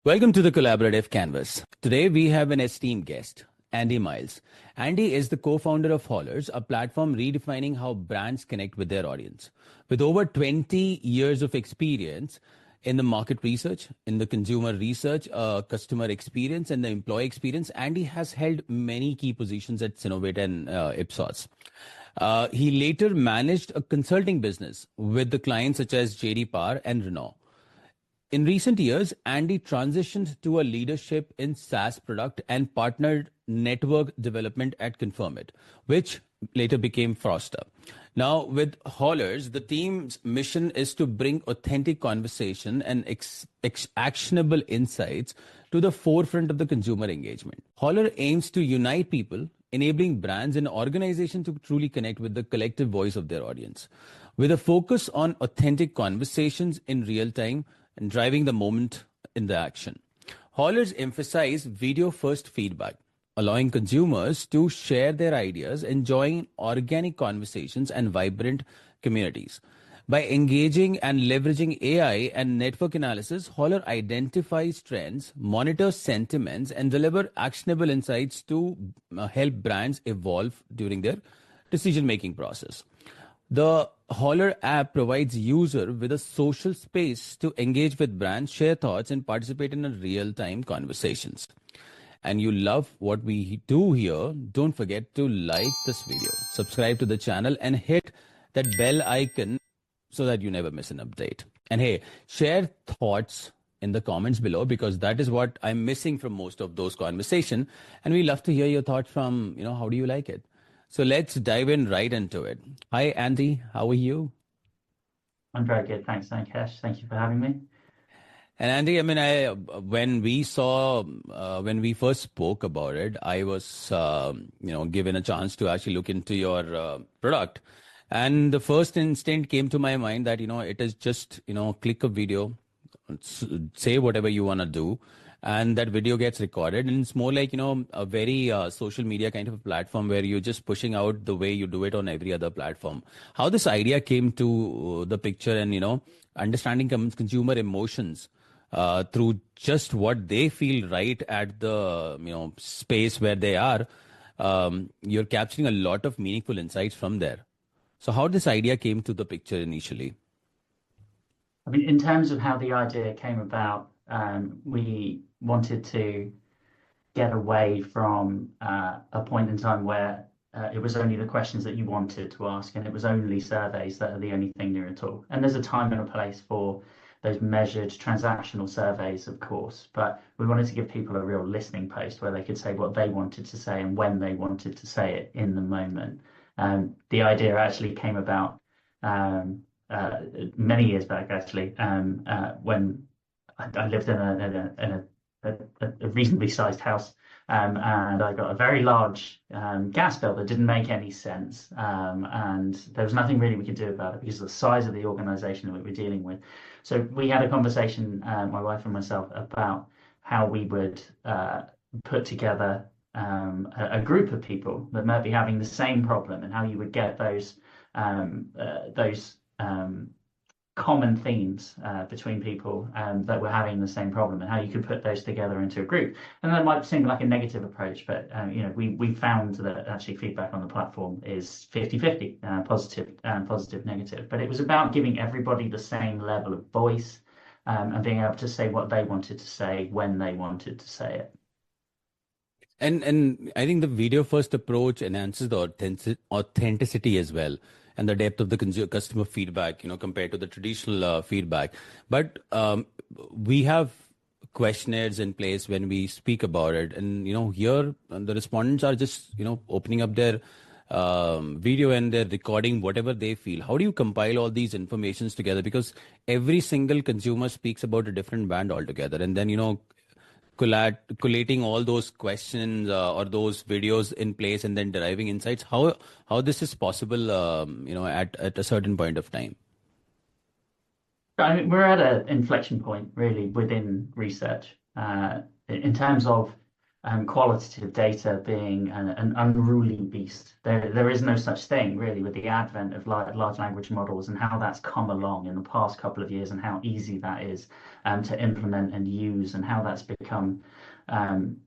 Welcome to the Collaborative Canvas. Today we have an esteemed guest, Andy Miles. Andy is the co-founder of Hollrs, a platform redefining how brands connect with their audience. With over 20 years of experience in the market research, in the consumer research, customer experience, and the employee experience, Andy has held many key positions at Synovate and Ipsos. He later managed a consulting business with the clients such as JD Power and Renault. In recent years, Andy transitioned to a leadership in SaaS product and partnered network development at Confirmit, which later became Froster. Now, with Hollrs, the team's mission is to bring authentic conversation and actionable insights to the forefront of the consumer engagement. Hollr aims to unite people, enabling brands and organizations to truly connect with the collective voice of their audience. With a focus on authentic conversations in real time, and driving the moment in the action. Hollrs emphasize video-first feedback, allowing consumers to share their ideas, enjoying organic conversations and vibrant communities. By engaging and leveraging AI and network analysis, Hollr identifies trends, monitors sentiments, and deliver actionable insights to help brands evolve during their decision-making process. The Hollr app provides users with a social space to engage with brands, share thoughts, and participate in real-time conversations. And you love what we do here, don't forget to like this video, subscribe to the channel, and hit that bell icon so that you never miss an update. And hey, share thoughts in the comments below because that is what I'm missing from most of those conversations. And we love to hear your thoughts from, how do you like it? So let's dive in right into it. Hi, Andy. How are you? I'm very good. Thanks, Sankesh. Thank you for having me. And Andy, when we first spoke about it, I was, given a chance to actually look into your product. And the first instinct came to my mind that, it is just, click a video, say whatever you want to do. And that video gets recorded, and it's more like, a very social media kind of a platform where you're just pushing out the way you do it on every other platform. How this idea came to the picture and, understanding consumer emotions through just what they feel right at the, space where they are, you're capturing a lot of meaningful insights from there. So how this idea came to the picture initially? I mean, in terms of how the idea came about, we wanted to get away from a point in time where it was only the questions that you wanted to ask, and it was only surveys that are the only thing new at all. And there's a time and a place for those measured transactional surveys, of course, but we wanted to give people a real listening post where they could say what they wanted to say and when they wanted to say it in the moment. The idea actually came about many years back, actually, when I lived in a reasonably sized house, and I got a very large gas bill that didn't make any sense, and there was nothing really we could do about it because of the size of the organization that we were dealing with. So we had a conversation, my wife and myself, about how we would put together a group of people that might be having the same problem, and how you would get those common themes between people that were having the same problem, and how you could put those together into a group. And that might seem like a negative approach, but we found that actually feedback on the platform is 50-50, positive, negative. But it was about giving everybody the same level of voice and being able to say what they wanted to say when they wanted to say it. And I think the video first approach enhances the authenticity as well, and the depth of the customer feedback, compared to the traditional feedback. But we have questionnaires in place when we speak about it, and here the respondents are just opening up their video and they're recording whatever they feel. How do you compile all these informations together? Because every single consumer speaks about a different brand altogether, and then collating all those questions or those videos in place and then deriving insights, how this is possible at a certain point of time? I mean, we're at an inflection point really within research in terms of qualitative data being an unruly beast. There is no such thing really with the advent of large language models and how that's come along in the past couple of years and how easy that is to implement and use and how that's become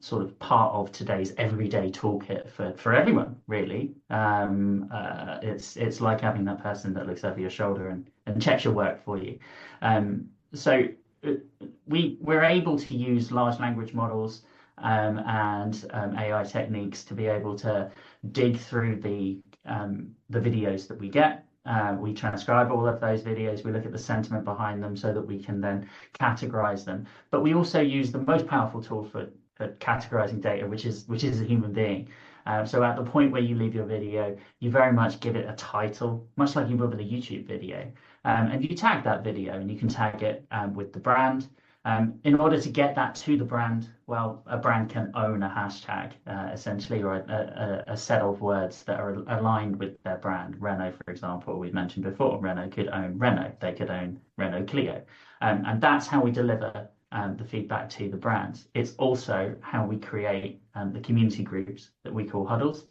sort of part of today's everyday toolkit for everyone really. It's like having that person that looks over your shoulder and checks your work for you. So we're able to use large language models and AI techniques to be able to dig through the videos that we get. We transcribe all of those videos. We look at the sentiment behind them so that we can then categorize them. But we also use the most powerful tool for categorizing data, which is a human being. So at the point where you leave your video, you very much give it a title, much like you would with a YouTube video. And you tag that video and you can tag it with the brand. In order to get that to the brand, well, a brand can own a hashtag, essentially, or a set of words that are aligned with their brand. Renault, for example, we've mentioned before, Renault could own Renault, they could own Renault Clio. And that's how we deliver the feedback to the brands. It's also how we create the community groups that we call Hollrs.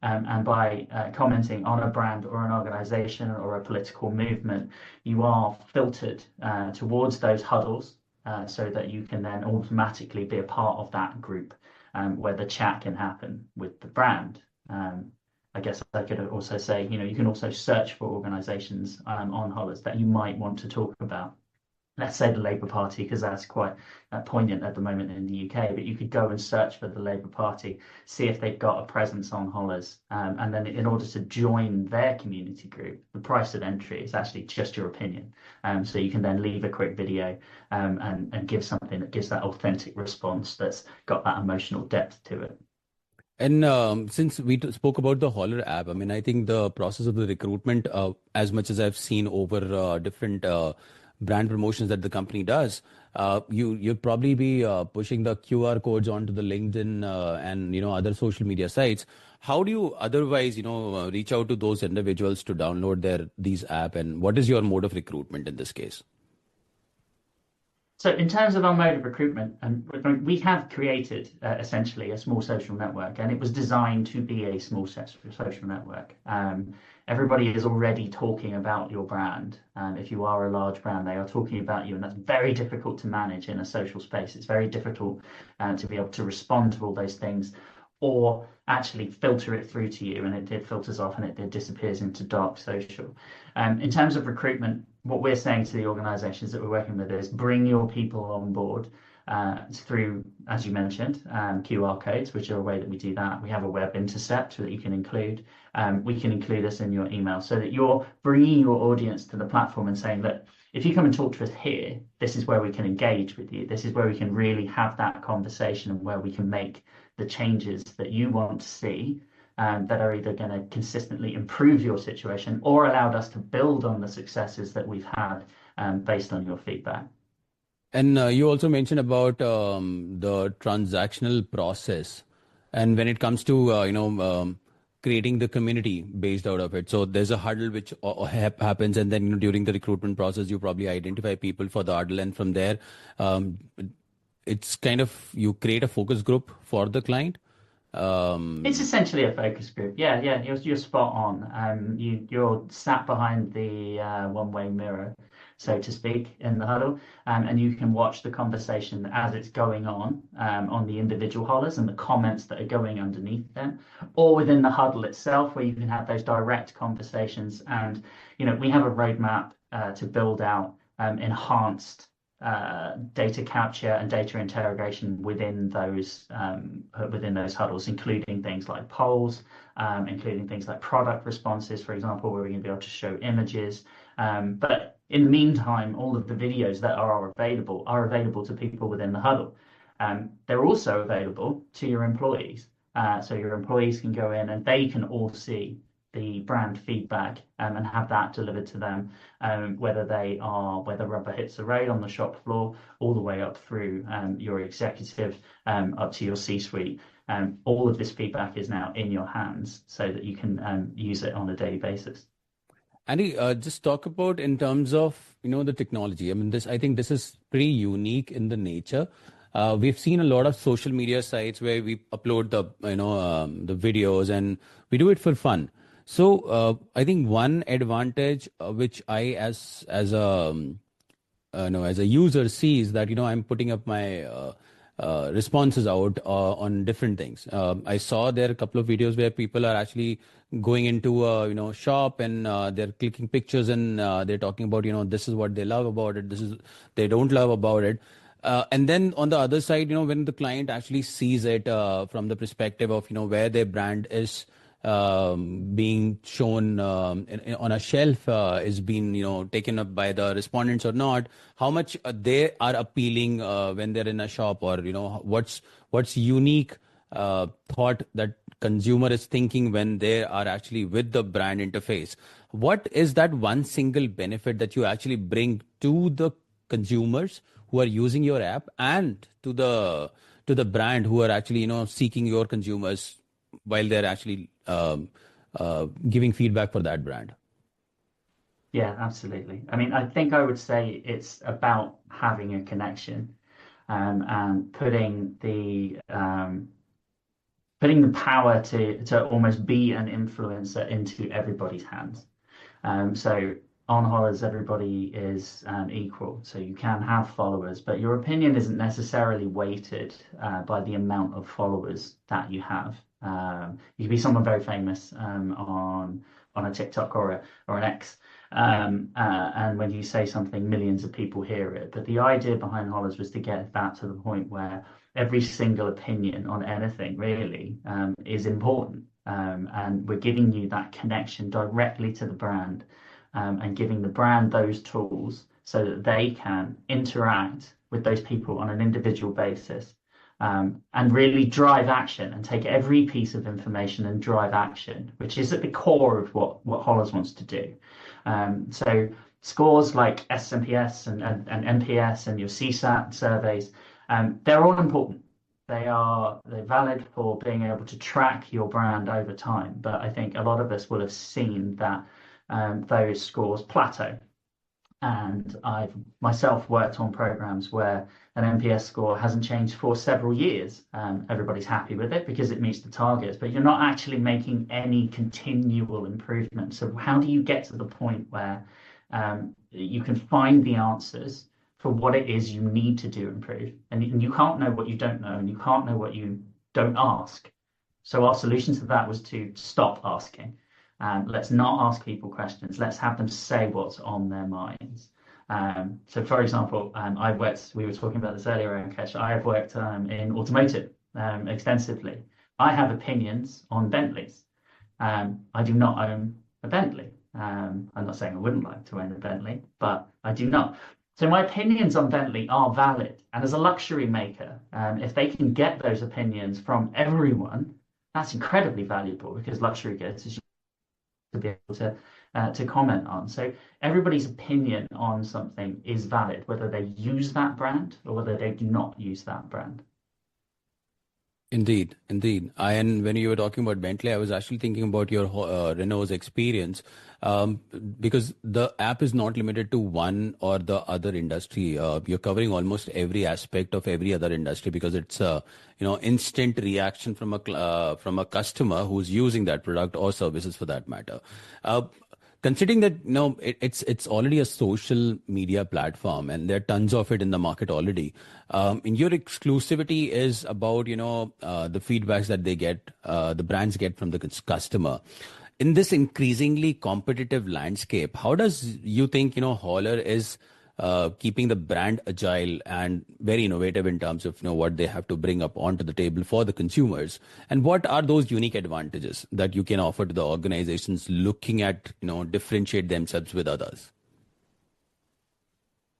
And by commenting on a brand or an organization or a political movement, you are filtered towards those huddles so that you can then automatically be a part of that group where the chat can happen with the brand. I guess I could also say, you can also search for organizations on Hollrs that you might want to talk about. Let's say the Labour Party, because that's quite poignant at the moment in the UK, but you could go and search for the Labour Party, see if they've got a presence on Hollrs, and then in order to join their community group, the price of entry is actually just your opinion. So you can then leave a quick video and give something that gives that authentic response that's got that emotional depth to it. And since we spoke about the Holler app, I mean, I think the process of the recruitment, as much as I've seen over different brand promotions that the company does, you'll probably be pushing the QR codes onto the LinkedIn and other social media sites. How do you otherwise reach out to those individuals to download these app, and what is your mode of recruitment in this case? So in terms of our mode of recruitment, we have created essentially a small social network, and it was designed to be a small social network. Everybody is already talking about your brand. If you are a large brand, they are talking about you, and that's very difficult to manage in a social space. It's very difficult to be able to respond to all those things or actually filter it through to you, and it filters off and it disappears into dark social. In terms of recruitment, what we're saying to the organizations that we're working with is bring your people on board through, as you mentioned, QR codes, which are a way that we do that. We have a web intercept that you can include. We can include this in your email so that you're bringing your audience to the platform and saying, look, if you come and talk to us here, this is where we can engage with you. This is where we can really have that conversation and where we can make the changes that you want to see that are either going to consistently improve your situation or allowed us to build on the successes that we've had based on your feedback. And you also mentioned about the transactional process, and when it comes to creating the community based out of it. So there's a huddle which happens, and then during the recruitment process, you probably identify people for the huddle, and from there, it's kind of you create a focus group for the client. It's essentially a focus group. Yeah, you're spot on. You're sat behind the one-way mirror, so to speak, in the huddle, and you can watch the conversation as it's going on the individual Hollrs and the comments that are going underneath them, or within the huddle itself, where you can have those direct conversations. And we have a roadmap to build out enhanced data capture and data interrogation within those huddles, including things like polls, including things like product responses, for example, where we're going to be able to show images. But in the meantime, all of the videos that are available to people within the huddle. They're also available to your employees. So your employees can go in and they can all see the brand feedback and have that delivered to them, whether rubber hits the road on the shop floor, all the way up through your executive, up to your C-suite. All of this feedback is now in your hands so that you can use it on a daily basis. Andy, just talk about in terms of the technology. I mean, I think this is pretty unique in the nature. We've seen a lot of social media sites where we upload the videos, and we do it for fun. So I think one advantage which I as a no, as a user sees that I'm putting up my responses out on different things. I saw there a couple of videos where people are actually going into a shop, and they're clicking pictures, and they're talking about this is what they love about it, this is they don't love about it. And then on the other side, when the client actually sees it from the perspective of where their brand is being shown on a shelf, is being taken up by the respondents or not, how much they are appealing when they're in a shop, or what's unique thought that consumer is thinking when they are actually with the brand interface. What is that one single benefit that you actually bring to the consumers who are using your app, and to the brand who are actually seeking your consumers while they're actually giving feedback for that brand? Yeah, absolutely. I mean, I think I would say it's about having a connection, and putting the power to almost be an influencer into everybody's hands. So on Hollrs, everybody is equal. So you can have followers, but your opinion isn't necessarily weighted by the amount of followers that you have. You can be someone very famous on a TikTok or an X, and when you say something, millions of people hear it. But the idea behind Hollrs was to get that to the point where every single opinion on anything really is important. And we're giving you that connection directly to the brand, and giving the brand those tools so that they can interact with those people on an individual basis, and really drive action and take every piece of information and drive action, which is at the core of what Hollrs wants to do. So scores like SNPS and NPS and your CSAT surveys, they're all important. They're valid for being able to track your brand over time. But I think a lot of us will have seen that those scores plateau. And I've myself worked on programs where an NPS score hasn't changed for several years. Everybody's happy with it because it meets the targets, but you're not actually making any continual improvement. So how do you get to the point where you can find the answers for what it is you need to do improve? And you can't know what you don't know, and you can't know what you don't ask. So our solution to that was to stop asking. Let's not ask people questions. Let's have them say what's on their minds. So, for example, we were talking about this earlier, Ankesh. I have worked in automotive extensively. I have opinions on Bentleys. I do not own a Bentley. I'm not saying I wouldn't like to own a Bentley, but I do not. So my opinions on Bentley are valid. And as a luxury maker, if they can get those opinions from everyone, that's incredibly valuable, because luxury goods, as to be able to comment on. So everybody's opinion on something is valid, whether they use that brand or whether they do not use that brand. Indeed, indeed. And when you were talking about Bentley, I was actually thinking about your Renault's experience, because the app is not limited to one or the other industry. You're covering almost every aspect of every other industry, because it's a instant reaction from a customer who's using that product or services for that matter. Considering that it's already a social media platform, and there are tons of it in the market already. In your exclusivity is about the feedbacks that they get, the brands get from the customer. In this increasingly competitive landscape, how does you think Holler is keeping the brand agile and very innovative in terms of what they have to bring up onto the table for the consumers, and what are those unique advantages that you can offer to the organizations looking at differentiate themselves with others?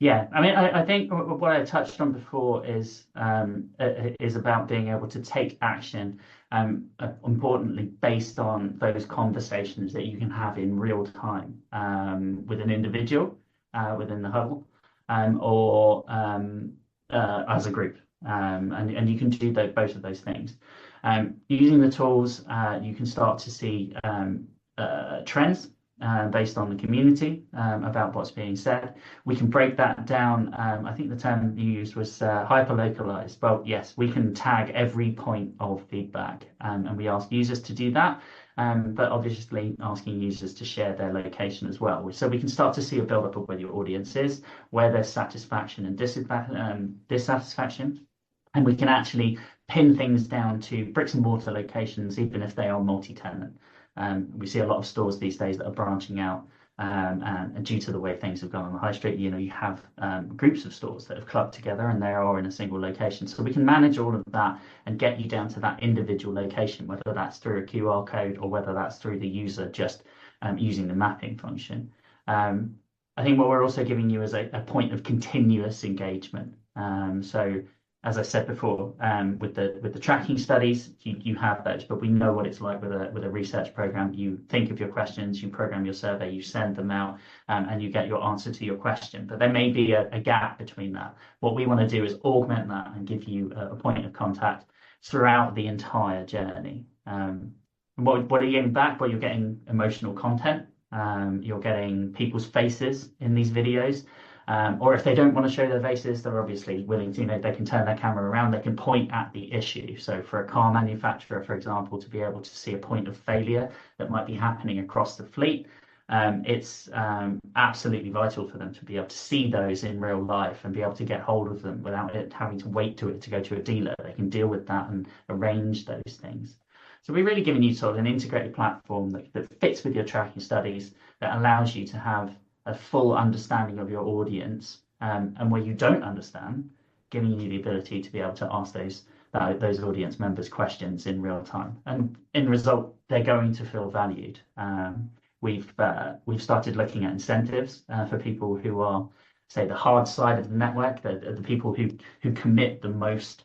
Yeah, I mean, I think what I touched on before is about being able to take action, importantly, based on those conversations that you can have in real time with an individual within the huddle, or as a group, and you can do both of those things. Using the tools, you can start to see trends based on the community about what's being said. We can break that down. I think the term you used was hyper-localized. Well, yes, we can tag every point of feedback, and we ask users to do that. But obviously asking users to share their location as well. So we can start to see a build-up of where your audience is, where there's satisfaction and dissatisfaction. And we can actually pin things down to bricks and mortar locations, even if they are multi-tenant. We see a lot of stores these days that are branching out, and due to the way things have gone on the high street, you have groups of stores that have clubbed together and they are in a single location. So we can manage all of that and get you down to that individual location, whether that's through a QR code or whether that's through the user just using the mapping function. I think what we're also giving you is a point of continuous engagement. So as I said before, with the tracking studies, you have those, but we know what it's like with a research program. You think of your questions, you program your survey, you send them out, and you get your answer to your question. But there may be a gap between that. What we want to do is augment that and give you a point of contact throughout the entire journey. What are you getting back? Well, you're getting emotional content. You're getting people's faces in these videos. Or if they don't want to show their faces, they're obviously willing to, they can turn their camera around, they can point at the issue. So for a car manufacturer, for example, to be able to see a point of failure that might be happening across the fleet, it's absolutely vital for them to be able to see those in real life and be able to get hold of them without it having to wait to go to a dealer. They can deal with that and arrange those things. So we're really giving you sort of an integrated platform that fits with your tracking studies, that allows you to have a full understanding of your audience, and where you don't understand, giving you the ability to be able to ask those audience members questions in real time, and in result they're going to feel valued. We've started looking at incentives for people who are, say, the hard side of the network, the people who commit the most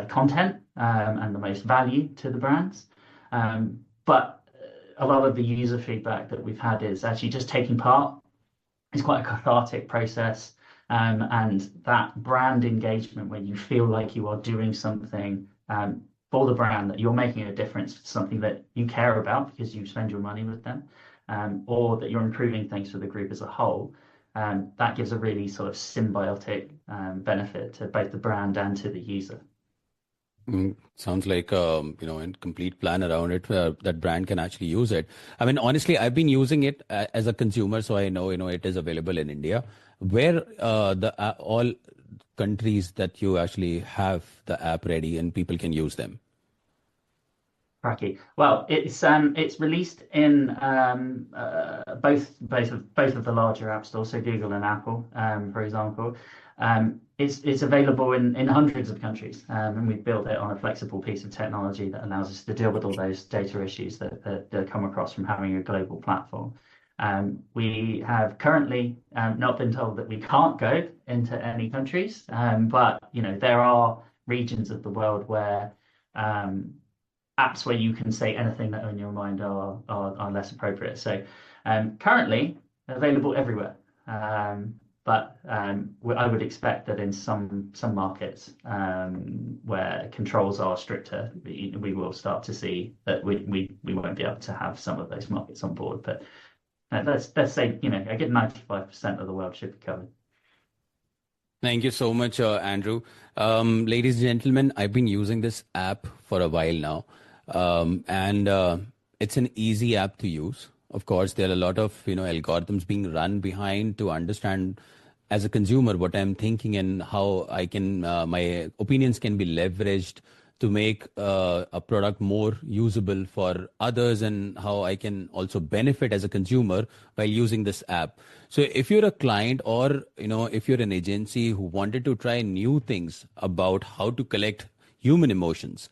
content and the most value to the brands, but a lot of the user feedback that we've had is actually just taking part. It's quite a cathartic process, and that brand engagement, when you feel like you are doing something for the brand, that you're making a difference to something that you care about because you spend your money with them, or that you're improving things for the group as a whole, that gives a really sort of symbiotic benefit to both the brand and to the user. Sounds like a complete plan around it that brand can actually use it. I mean, honestly, I've been using it as a consumer, so I know it is available in India. Where all countries that you actually have the app ready and people can use them? Cracky. Well, it's released in both of the larger app stores, so Google and Apple, for example. It's available in hundreds of countries, and we've built it on a flexible piece of technology that allows us to deal with all those data issues that come across from having a global platform. We have currently not been told that we can't go into any countries, but there are regions of the world where apps where you can say anything that on your mind are less appropriate. So currently available everywhere. But I would expect that in some markets where controls are stricter, we will start to see that we won't be able to have some of those markets on board. But let's say I get 95% of the world should be covered. Thank you so much, Andrew. Ladies and gentlemen, I've been using this app for a while now, and it's an easy app to use. Of course, there are a lot of algorithms being run behind to understand as a consumer what I'm thinking and how I can my opinions can be leveraged to make a product more usable for others, and how I can also benefit as a consumer while using this app. So if you're a client, or if you're an agency who wanted to try new things about how to collect human emotions,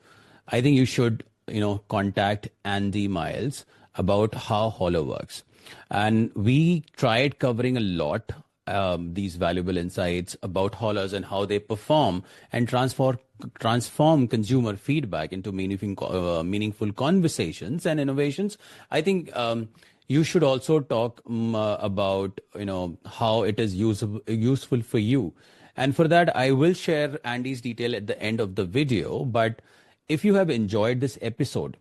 I think you should contact Andy Miles about how Hollr works. And we tried covering a lot these valuable insights about Hollrs and how they perform and transform consumer feedback into meaningful conversations and innovations. I think you should also talk about how it is useful for you. And for that, I will share Andy's detail at the end of the video. But if you have enjoyed this episode,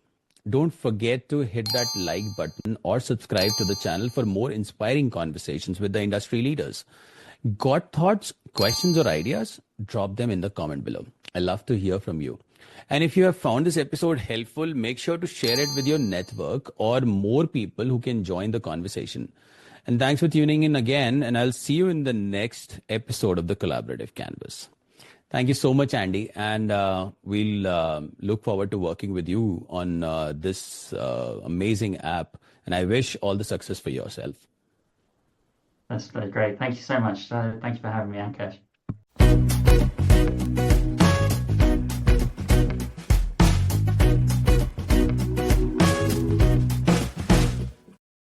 Don't forget to hit that like button or subscribe to the channel for more inspiring conversations with the industry leaders. Got thoughts, questions, or ideas? Drop them in the comment below. I love to hear from you. And if you have found this episode helpful, make sure to share it with your network or more people who can join the conversation. And thanks for tuning in again, and I'll see you in the next episode of the Collaborative Canvas. Thank you so much, Andy, and we'll look forward to working with you on this amazing app, and I wish all the success for yourself. That's great. Thank you so much. Thank you for having me, Ankesh.